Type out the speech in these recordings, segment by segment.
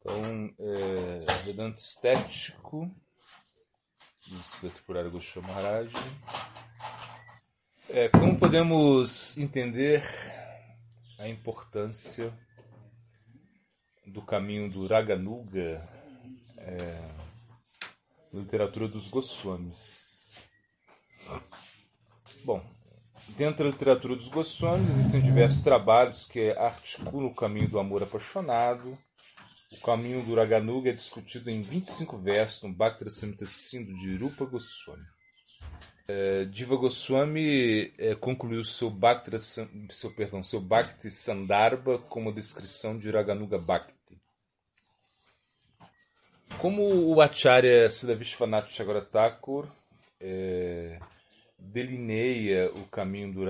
Então, Vedanta estético, descrito por Aragosha Maharaj. Como podemos entender a importância do caminho do Raganuga na literatura dos Goswamis? Bom, dentro da literatura dos Goswamis existem diversos trabalhos que articulam o caminho do amor apaixonado. O caminho do Raganuga é discutido em 25 versos no Bhakti-rasamrita Sindhu de Rupa Goswami. Jiva Goswami concluiu seu Bhakti Sandarbha com uma descrição de Raganuga Bhakti. Como o Acharya Srila Vishwanath Chakravarti Thakur delineia o caminho do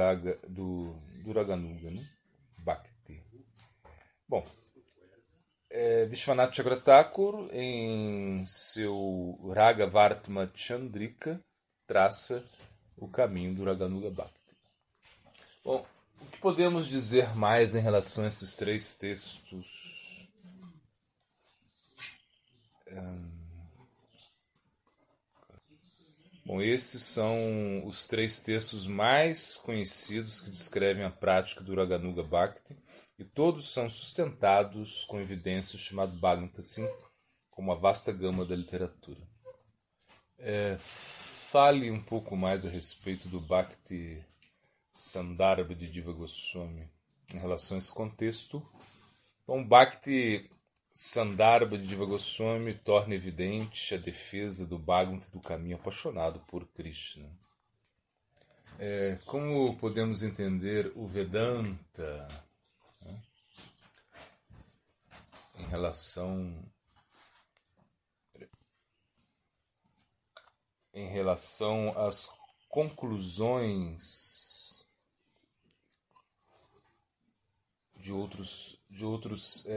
Raganuga, né? Bhakti. Bom, Vishwanath Chakravarti Thakur, em seu Ragavartma Chandrika, traça o caminho do Raganuga Bhakti. Bom, o que podemos dizer mais em relação a esses três textos? Bom, esses são os três textos mais conhecidos que descrevem a prática do Raganuga Bhakti, e todos são sustentados com evidências chamadas Bhagavata, assim como a vasta gama da literatura. Fale um pouco mais a respeito do Bhakti Sandarbha de Jiva Goswami em relação a esse contexto. Então, o Bhakti Sandarbha de Jiva Goswami torna evidente a defesa do Bhagavata do caminho apaixonado por Krishna. Como podemos entender o Vedanta em relação às conclusões de outros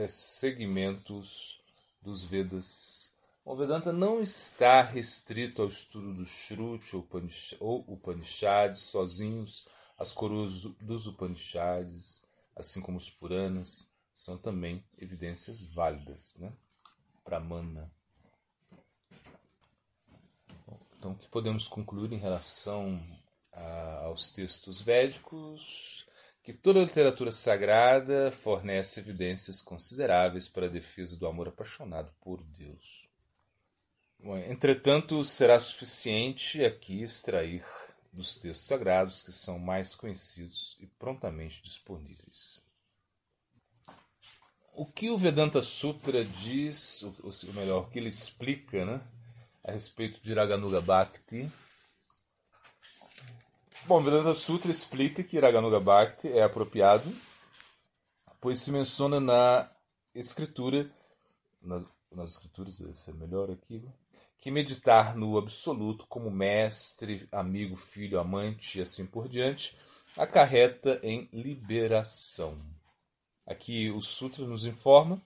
segmentos dos Vedas. O Vedanta não está restrito ao estudo do Shruti ou Upanishads sozinhos. As coroas dos Upanishads, assim como os Puranas, são também evidências válidas, né? Pramana. Então, o que podemos concluir em relação aos textos védicos? Que toda a literatura sagrada fornece evidências consideráveis para a defesa do amor apaixonado por Deus. Bom, entretanto, será suficiente aqui extrair dos textos sagrados que são mais conhecidos e prontamente disponíveis. O que o Vedanta Sutra diz, ou melhor, o que ele explica, né, a respeito de Raganuga Bhakti? Bom, o Vedanta Sutra explica que Raganuga Bhakti é apropriado, pois se menciona na escritura, nas escrituras, deve ser melhor aqui, que meditar no absoluto como mestre, amigo, filho, amante e assim por diante, acarreta em liberação. Aqui o Sutra nos informa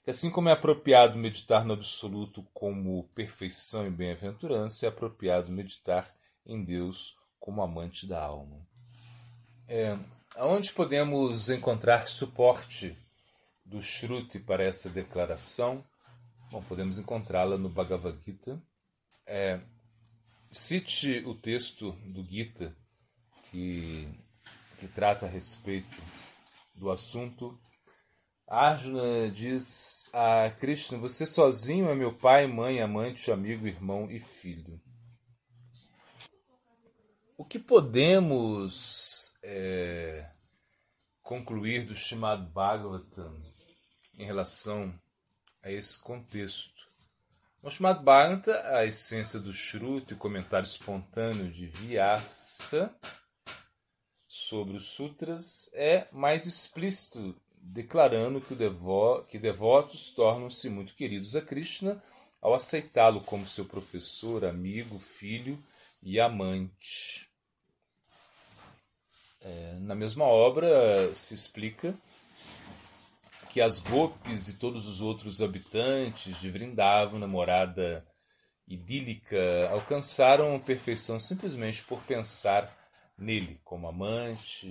que assim como é apropriado meditar no absoluto como perfeição e bem-aventurança, é apropriado meditar em Deus como amante da alma. Onde podemos encontrar suporte do Shruti para essa declaração? Bom, podemos encontrá-la no Bhagavad Gita. Cite o texto do Gita que trata a respeito do assunto. Arjuna diz a Krishna: você sozinho é meu pai, mãe, amante, amigo, irmão e filho. O que podemos concluir do Srimad Bhagavatam em relação a esse contexto? No Srimad Bhagavatam, a essência do Shruti, o comentário espontâneo de Vyasa sobre os sutras, é mais explícito, declarando que devotos tornam-se muito queridos a Krishna ao aceitá-lo como seu professor, amigo, filho e amante. Na mesma obra se explica que as gopis e todos os outros habitantes de Vrindavana, morada idílica, alcançaram a perfeição simplesmente por pensar nele como amante,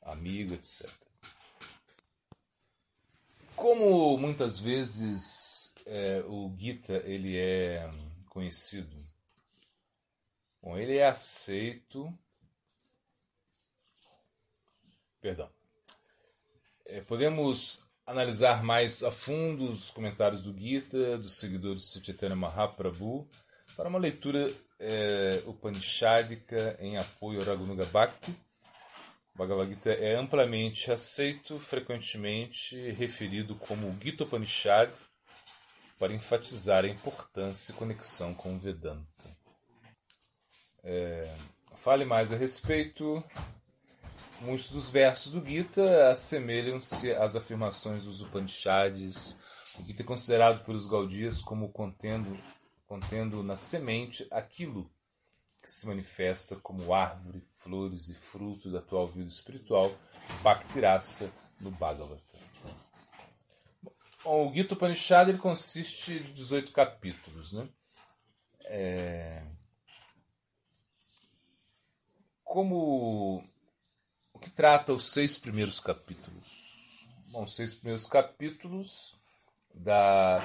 amigo, etc. Como muitas vezes o Gita ele é conhecido, bom, ele é aceito, perdão, podemos analisar mais a fundo os comentários do Gita, dos seguidores de Chaitanya Mahaprabhu, para uma leitura upanishadica em apoio ao Raghunuga Bhakti. O Bhagavad Gita é amplamente aceito, frequentemente referido como o Gita Upanishad, para enfatizar a importância e conexão com o Vedanta. Fale mais a respeito. Muitos dos versos do Gita assemelham-se às afirmações dos Upanishads. O Gita é considerado pelos Gaudiyas como contendo na semente aquilo que se manifesta como árvore, flores e fruto da atual vida espiritual, Bhakti Rasa no Bhagavata. Bom, o Gita Upanishad ele consiste de 18 capítulos, né? O que trata os 6 primeiros capítulos? Bom, os 6 primeiros capítulos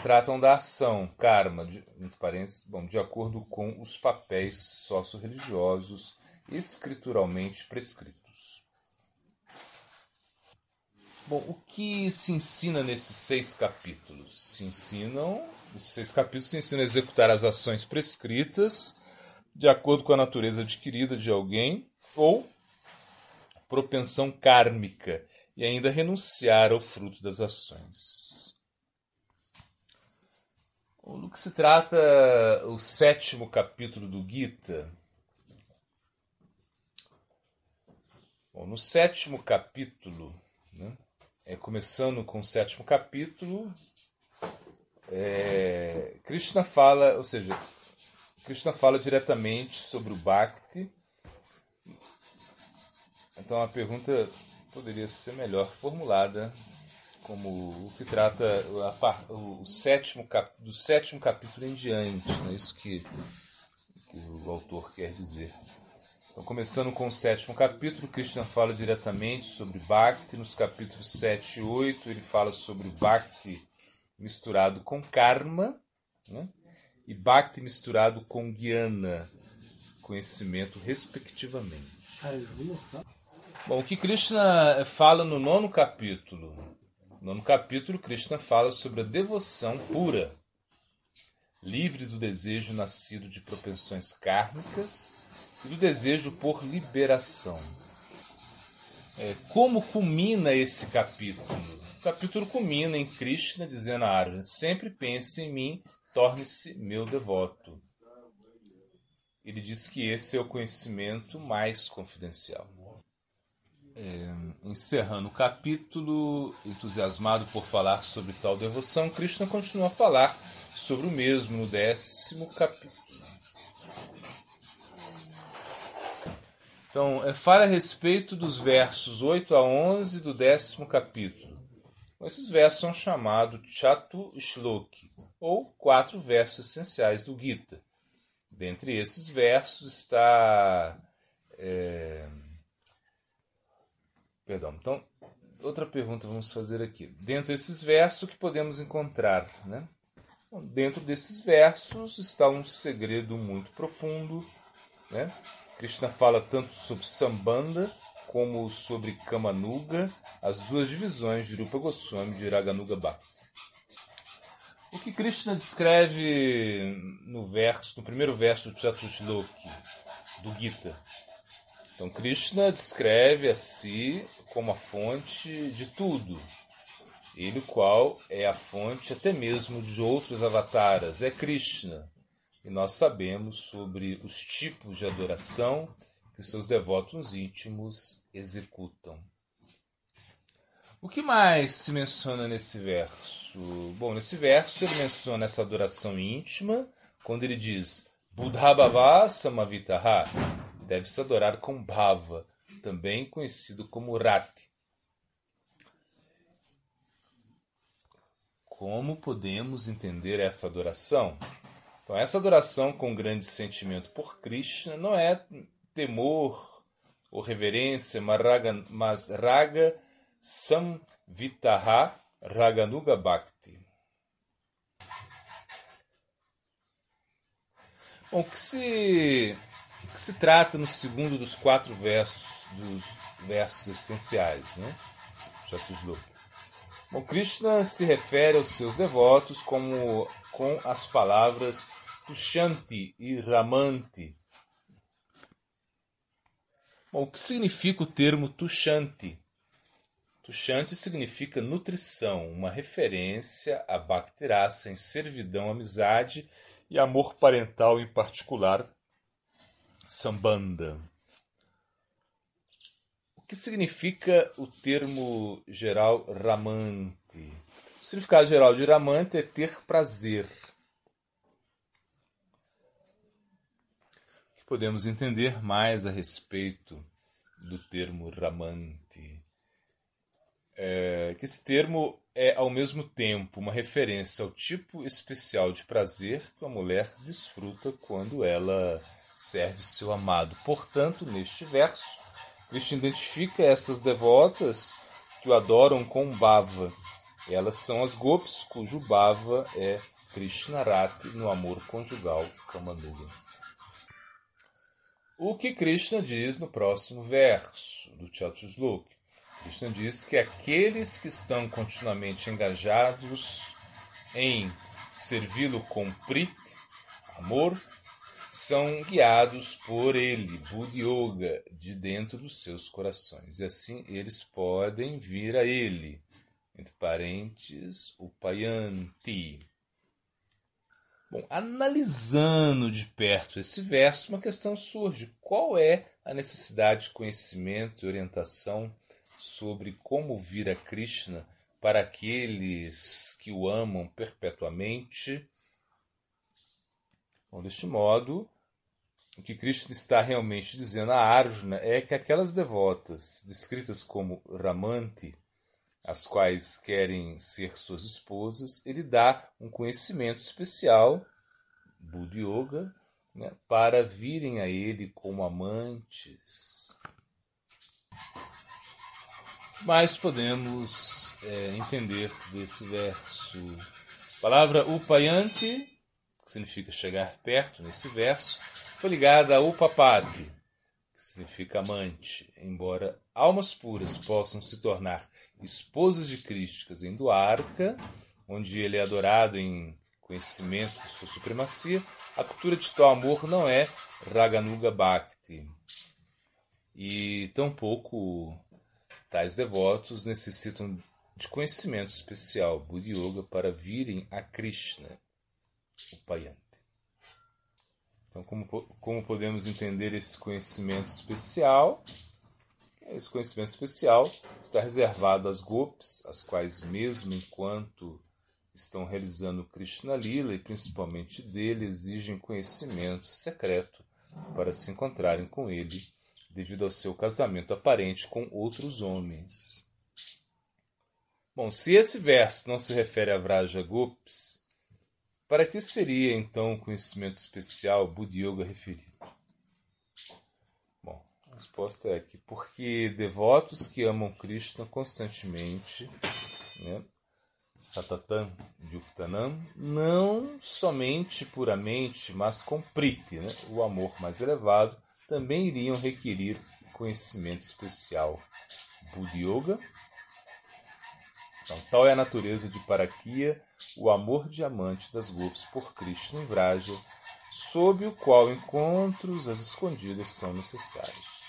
tratam da ação, karma, de acordo com os papéis socio-religiosos escrituralmente prescritos. Bom, o que se ensina nesses 6 capítulos? Nesses 6 capítulos se ensina a executar as ações prescritas de acordo com a natureza adquirida de alguém ou propensão kármica e ainda renunciar ao fruto das ações. No que se trata o 7º capítulo do Gita? Bom, no 7º capítulo, né, começando com o 7º capítulo, Krishna fala diretamente sobre o Bhakti. Então a pergunta poderia ser melhor formulada como o que trata do 7º capítulo em diante, né? Isso que o autor quer dizer. Então, começando com o 7º capítulo, Krishna fala diretamente sobre Bhakti. Nos capítulos 7 e 8, ele fala sobre Bhakti misturado com Karma, né? E Bhakti misturado com Jnana, conhecimento, respectivamente. Bom, o que Krishna fala no 9º capítulo? No 9º capítulo, Krishna fala sobre a devoção pura, livre do desejo nascido de propensões kármicas e do desejo por liberação. Como culmina esse capítulo? O capítulo culmina em Krishna dizendo a Arjuna: sempre pense em mim, torne-se meu devoto. Ele diz que esse é o conhecimento mais confidencial. Encerrando o capítulo, entusiasmado por falar sobre tal devoção, Krishna continua a falar sobre o mesmo no 10º capítulo. Então, fala a respeito dos versos 8 a 11 do 10º capítulo. Esses versos são chamados Chatu Shloki, ou 4 versos essenciais do Gita. Dentre esses versos está... Então, outra pergunta vamos fazer aqui. Dentro desses versos, o que podemos encontrar, né? Bom, dentro desses versos está um segredo muito profundo, né? Krishna fala tanto sobre Sambandha como sobre Kamanuga, as duas divisões de Rupa Goswami e de Raganuga Bhakti. O que Krishna descreve no primeiro verso do Chatushloki do Gita? Então, Krishna descreve a si como a fonte de tudo. Ele, o qual é a fonte até mesmo de outros avataras, é Krishna. E nós sabemos sobre os tipos de adoração que seus devotos íntimos executam. O que mais se menciona nesse verso? Bom, nesse verso ele menciona essa adoração íntima, quando ele diz Buddha Bhava Samavitaha. Deve-se adorar com Bhava, também conhecido como Rati. Como podemos entender essa adoração? Então, essa adoração com grande sentimento por Krishna não é temor ou reverência, mas raga samvitaha, Raganuga Bhakti. Bom, o que se trata no segundo dos 4 dos versos essenciais, né? Chatusloka. Bom, Krishna se refere aos seus devotos com as palavras Tushanti e Ramanti. Bom, o que significa o termo Tushanti? Tushanti significa nutrição, uma referência a Bhakti-rasa em servidão, amizade e amor parental, em particular, Sambandha. O que significa o termo geral Ramanti? O significado geral de Ramanti é ter prazer. O que podemos entender mais a respeito do termo Ramanti? Que esse termo é, ao mesmo tempo, uma referência ao tipo especial de prazer que uma mulher desfruta quando ela serve seu amado. Portanto, neste verso, Krishna identifica essas devotas que o adoram com bhava. Elas são as gopis, cujo bhava é Krishna Rati no amor conjugal Kamanuga. O que Krishna diz no próximo verso do Chatusloka? Krishna diz que aqueles que estão continuamente engajados em servi-lo com prit, amor, são guiados por ele, Buddha Yoga, de dentro dos seus corações. E assim eles podem vir a ele, entre parênteses, Upayanti. Bom, analisando de perto esse verso, uma questão surge. Qual é a necessidade de conhecimento e orientação sobre como vir a Krishna para aqueles que o amam perpetuamente? Bom, deste modo, o que Krishna está realmente dizendo a Arjuna é que aquelas devotas descritas como Ramanti, as quais querem ser suas esposas, ele dá um conhecimento especial, Buddha Yoga, né, para virem a ele como amantes. Mas podemos entender desse verso. A palavra Upayanti, que significa chegar perto, nesse verso, foi ligada a Upapati, que significa amante, embora almas puras possam se tornar esposas de Krishna em Dwarka, onde ele é adorado em conhecimento de sua supremacia, a cultura de tal amor não é Raganuga Bhakti. E tampouco tais devotos necessitam de conhecimento especial, Buddha Yoga, para virem a Krishna, Upayanti. Então, como podemos entender esse conhecimento especial? Esse conhecimento especial está reservado às gopis, as quais, mesmo enquanto estão realizando Krishna Lila, e principalmente dele, exigem conhecimento secreto para se encontrarem com ele, devido ao seu casamento aparente com outros homens. Bom, se esse verso não se refere a Vraja Gopis, para que seria então o conhecimento especial Buddha Yoga referido? Bom, a resposta é que porque devotos que amam Krishna constantemente, né, Satatam Yuktanam, não somente puramente, mas com priti, né, o amor mais elevado, também iriam requerir conhecimento especial Buddha Yoga. Então, tal é a natureza de Parakya, o amor diamante das gopis por Krishna em Vraja, sob o qual encontros às escondidas são necessários.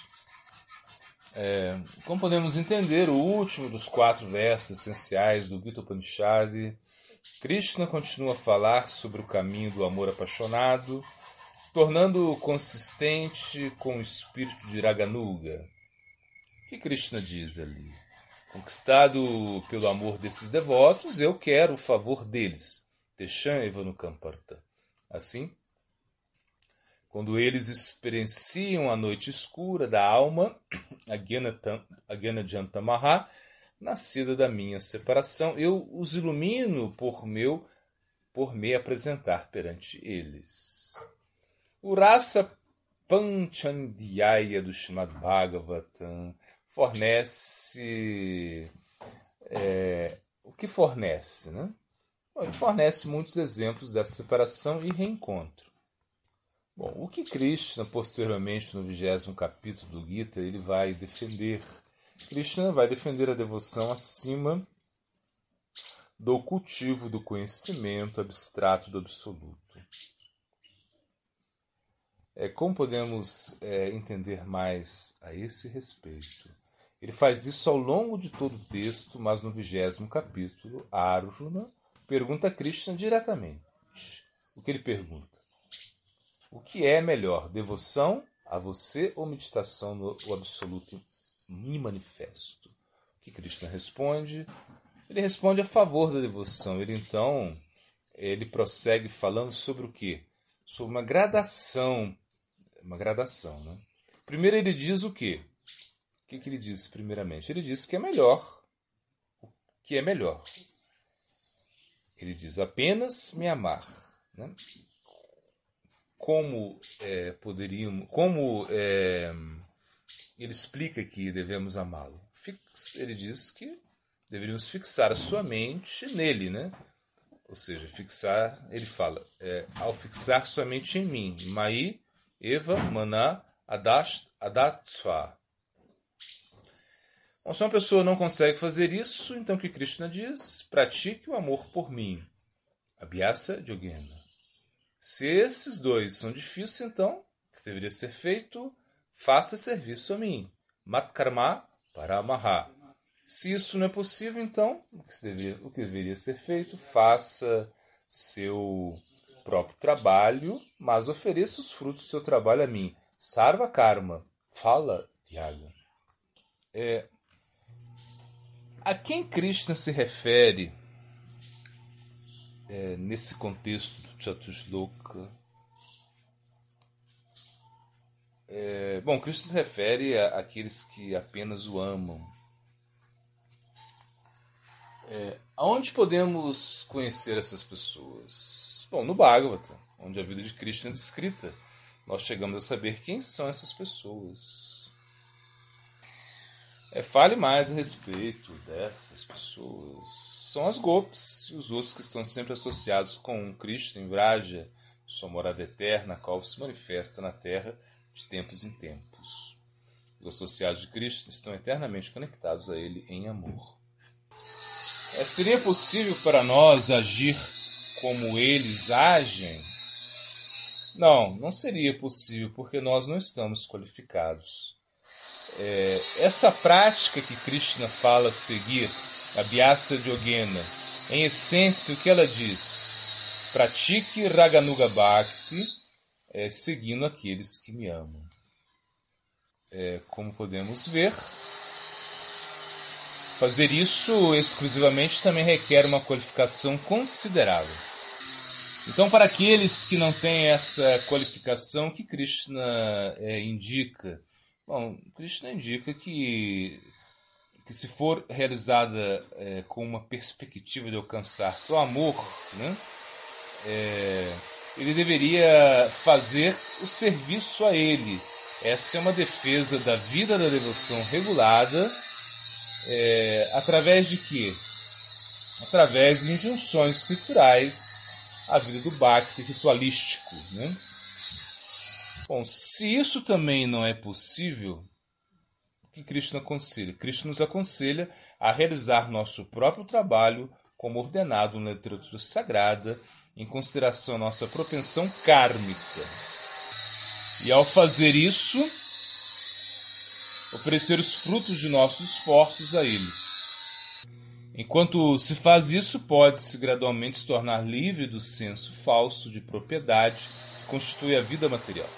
Como podemos entender, o último dos 4 versos essenciais do Gita Upanishad, Krishna continua a falar sobre o caminho do amor apaixonado, tornando-o consistente com o espírito de Raganuga. O que Krishna diz ali? Conquistado pelo amor desses devotos, eu quero o favor deles. Teshan Evanukamparta. Assim, quando eles experienciam a noite escura da alma, a Jantamaha, nascida da minha separação, eu os ilumino por me apresentar perante eles. O Rasa Panchandiyaya do Srimad Bhagavatam fornece o que fornece, né? Bom, ele fornece muitos exemplos dessa separação e reencontro. Bom, o que Krishna, posteriormente, no 20º capítulo do Gita, ele vai defender? Krishna vai defender a devoção acima do cultivo do conhecimento abstrato do absoluto. Como podemos entender mais a esse respeito? Ele faz isso ao longo de todo o texto, mas no 20º capítulo, Arjuna pergunta a Krishna diretamente. O que ele pergunta? O que é melhor, devoção a você ou meditação no absoluto e manifesto? O que Krishna responde? Ele responde a favor da devoção. Ele prossegue falando sobre o quê? Sobre uma gradação, né? Primeiro ele diz o quê? O que ele diz primeiramente? Ele diz que é melhor. O que é melhor? Ele diz apenas me amar, né? Como ele explica que devemos amá-lo? Ele diz que deveríamos fixar a sua mente nele, né? Ou seja, ele fala, ao fixar sua mente em mim, Mai Eva Mana Adatsva. Bom, se uma pessoa não consegue fazer isso, então o que Krishna diz? Pratique o amor por mim. Abhyasa Yogena. Se esses dois são difíceis, então, o que deveria ser feito? Faça serviço a mim. Matkarma Paramaha. Se isso não é possível, então, o que deveria ser feito? Faça seu próprio trabalho, mas ofereça os frutos do seu trabalho a mim. Sarva Karma. Fala, Yaga. A quem Krishna se refere nesse contexto do Chatusloka? Bom, Krishna se refere àqueles que apenas o amam. Aonde podemos conhecer essas pessoas? Bom, no Bhagavata, onde a vida de Krishna é descrita, nós chegamos a saber quem são essas pessoas. Fale mais a respeito dessas pessoas. São as Gopis e os outros que estão sempre associados com Krishna em Vraja, sua morada eterna, a qual se manifesta na Terra de tempos em tempos. Os associados de Krishna estão eternamente conectados a ele em amor. Seria possível para nós agir como eles agem? Não seria possível, porque nós não estamos qualificados. Essa prática que Krishna fala seguir, a Abhyasa Yogena, em essência, o que ela diz? Pratique Raganuga Bhakti, seguindo aqueles que me amam. Como podemos ver, fazer isso exclusivamente também requer uma qualificação considerável. Então, para aqueles que não têm essa qualificação, o que Krishna indica? Bom, Krishna indica que se for realizada com uma perspectiva de alcançar o amor, né, ele deveria fazer o serviço a ele. Essa é uma defesa da vida da devoção regulada, através de quê? Através de injunções escriturais à vida do Bhakti ritualístico, né? Bom, se isso também não é possível, o que Krishna aconselha? Krishna nos aconselha a realizar nosso próprio trabalho como ordenado na literatura sagrada, em consideração a nossa propensão kármica. E ao fazer isso, oferecer os frutos de nossos esforços a Ele. Enquanto se faz isso, pode-se gradualmente se tornar livre do senso falso de propriedade que constitui a vida material.